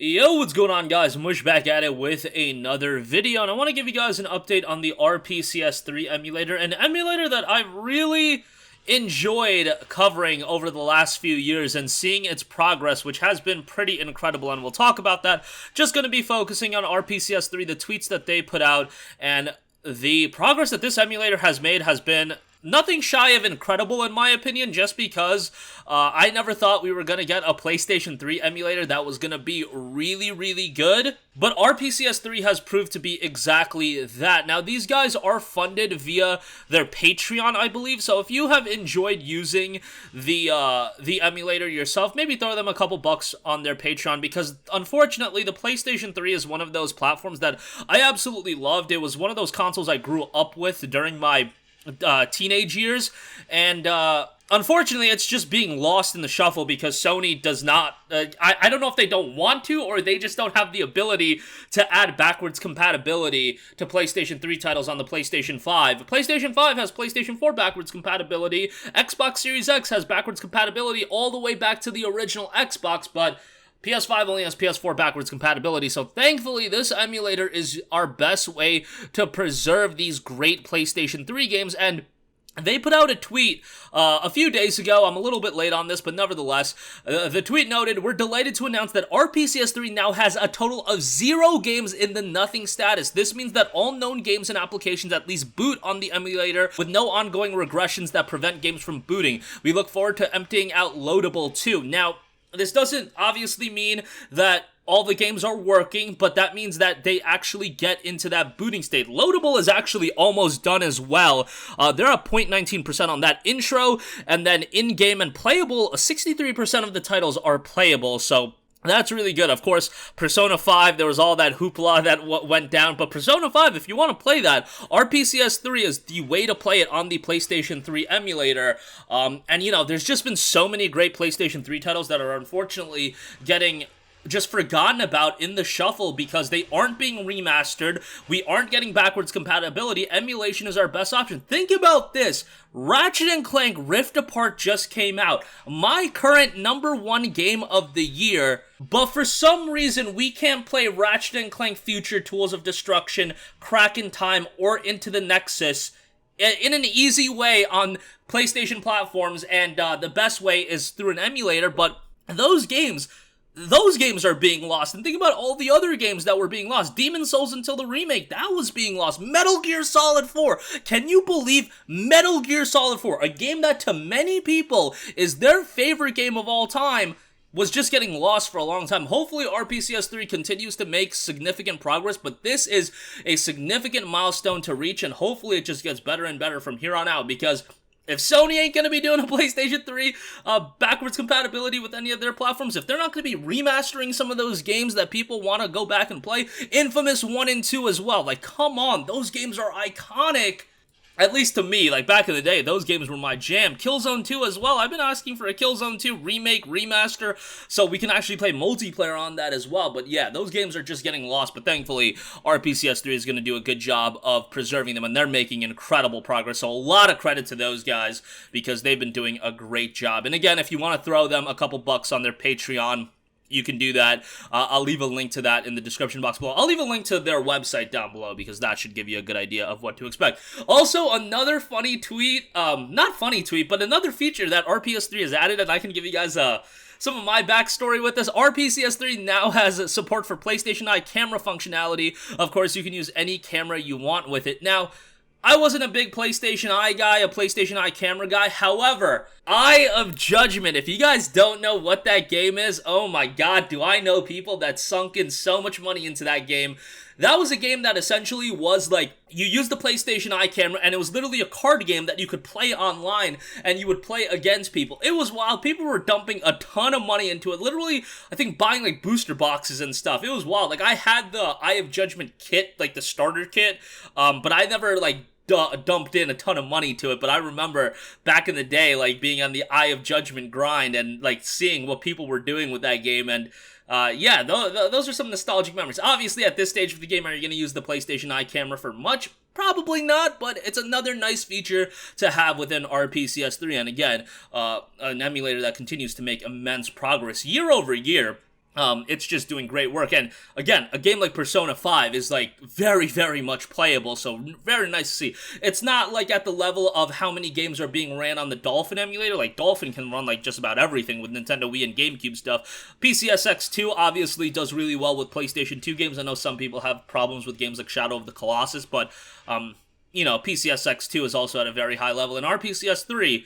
Yo, what's going on, guys? Mush back at it with another video, and I want to give you guys an update on the RPCS3 emulator, an emulator that I've really enjoyed covering over the last few years and seeing its progress, which has been pretty incredible, and we'll talk about that. Just going to be focusing on RPCS3, the tweets that they put out, and the progress that this emulator has made has been nothing shy of incredible, in my opinion, just because I never thought we were going to get a PlayStation 3 emulator that was going to be really good. But RPCS3 has proved to be exactly that. Now, these guys are funded via their Patreon, I believe. So if you have enjoyed using the emulator yourself, maybe throw them a couple bucks on their Patreon, because unfortunately, the PlayStation 3 is one of those platforms that I absolutely loved. It was one of those consoles I grew up with during my teenage years, and unfortunately it's just being lost in the shuffle because Sony does not, I don't know if they don't want to or they just don't have the ability to add backwards compatibility to PlayStation 3 titles on the PlayStation 5. PlayStation 5 has PlayStation 4 backwards compatibility, Xbox Series X has backwards compatibility all the way back to the original Xbox, but PS5 only has PS4 backwards compatibility, so thankfully this emulator is our best way to preserve these great PlayStation 3 games. And they put out a tweet a few days ago. I'm a little bit late on this, but nevertheless, the tweet noted, "We're delighted to announce that RPCS3 now has a total of 0 games in the nothing status. This means that all known games and applications at least boot on the emulator with no ongoing regressions that prevent games from booting. We look forward to emptying out Loadable too." Now, this doesn't obviously mean that all the games are working, but that means that they actually get into that booting state. Loadable is actually almost done as well. They're at 0.19% on that intro, and then in-game and playable, 63% of the titles are playable, so that's really good. Of course, Persona 5, there was all that hoopla that went down, but Persona 5, if you want to play that, RPCS3 is the way to play it on the PlayStation 3 emulator. And, you know, there's just been so many great PlayStation 3 titles that are unfortunately getting just forgotten about in the shuffle because they aren't being remastered. We aren't getting backwards compatibility. Emulation is our best option. Think about this. Ratchet & Clank Rift Apart just came out. My current #1 game of the year. But for some reason, we can't play Ratchet & Clank Future Tools of Destruction, Crack in Time, or Into the Nexus in an easy way on PlayStation platforms, and the best way is through an emulator, but those games are being lost. And think about all the other games that were being lost. Demon's Souls until the remake, that was being lost. Metal Gear Solid 4. Can you believe Metal Gear Solid 4, a game that to many people is their favorite game of all time, was just getting lost for a long time? Hopefully RPCS3 continues to make significant progress, but this is a significant milestone to reach, and hopefully it just gets better and better from here on out, because if Sony ain't going to be doing a PlayStation 3 backwards compatibility with any of their platforms, if they're not going to be remastering some of those games that people want to go back and play, Infamous 1 and 2 as well, like, come on, those games are iconic. At least to me, like, back in the day, those games were my jam. Killzone 2 as well. I've been asking for a Killzone 2 remake, remaster, so we can actually play multiplayer on that as well. But yeah, those games are just getting lost, but thankfully, RPCS3 is going to do a good job of preserving them, and they're making incredible progress. So a lot of credit to those guys, because they've been doing a great job. And again, if you want to throw them a couple bucks on their Patreon, you can do that. I'll leave a link to that in the description box below. I'll leave a link to their website down below, because that should give you a good idea of what to expect. Also, another funny tweet, not funny tweet, but another feature that RPCS3 has added, and I can give you guys some of my backstory with this. RPCS3 now has support for PlayStation Eye camera functionality. Of course, you can use any camera you want with it. Now, I wasn't a big PlayStation Eye guy, a PlayStation Eye camera guy. However, Eye of Judgment, if you guys don't know what that game is, oh my god, do I know people that sunk in so much money into that game. That was a game that essentially was like, you use the PlayStation Eye camera, and it was literally a card game that you could play online, and you would play against people. It was wild. People were dumping a ton of money into it. Literally, I think buying like booster boxes and stuff. It was wild. Like, I had the Eye of Judgment kit, like the starter kit, but I never like dumped in a ton of money to it. But I remember back in the day, like, being on the Eye of Judgment grind and like seeing what people were doing with that game, and yeah, those are some nostalgic memories. Obviously, at this stage of the game, are you going to use the PlayStation Eye camera for much? Probably not, but it's another nice feature to have within RPCS3, and again, an emulator that continues to make immense progress year over year. It's just doing great work. And again, a game like Persona 5 is like very, very much playable, so very nice to see. It's not like at the level of how many games are being ran on the Dolphin emulator. Like Dolphin can run like just about everything with Nintendo Wii and GameCube stuff. PCSX2 obviously does really well with PlayStation 2 games. I know some people have problems with games like Shadow of the Colossus, but you know, PCSX2 is also at a very high level, and RPCS3,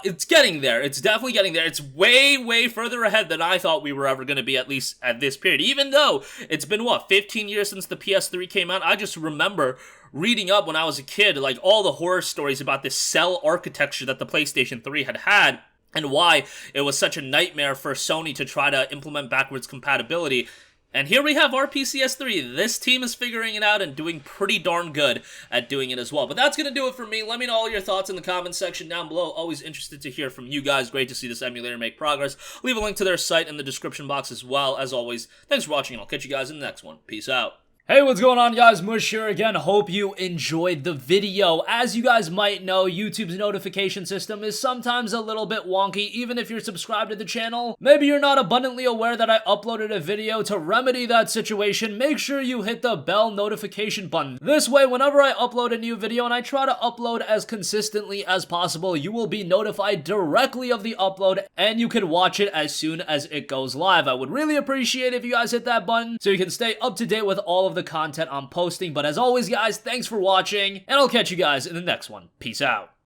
it's getting there. It's definitely getting there. It's way, way further ahead than I thought we were ever going to be, at least at this period. Even though it's been, 15 years since the PS3 came out? I just remember reading up when I was a kid, like, all the horror stories about this cell architecture that the PlayStation 3 had, and why it was such a nightmare for Sony to try to implement backwards compatibility. And here we have RPCS3. This team is figuring it out and doing pretty darn good at doing it as well. But that's going to do it for me. Let me know all your thoughts in the comments section down below. Always interested to hear from you guys. Great to see this emulator make progress. Leave a link to their site in the description box as well. As always, thanks for watching, and I'll catch you guys in the next one. Peace out. Hey, what's going on, guys? Mush here again. Hope you enjoyed the video. As you guys might know, YouTube's notification system is sometimes a little bit wonky, even if you're subscribed to the channel. Maybe you're not abundantly aware that I uploaded a video. To remedy that situation, make sure you hit the bell notification button. This way, whenever I upload a new video, and I try to upload as consistently as possible, you will be notified directly of the upload, and you can watch it as soon as it goes live. I would really appreciate it if you guys hit that button so you can stay up to date with all of the content I'm posting. But as always, guys, thanks for watching, and I'll catch you guys in the next one. Peace out.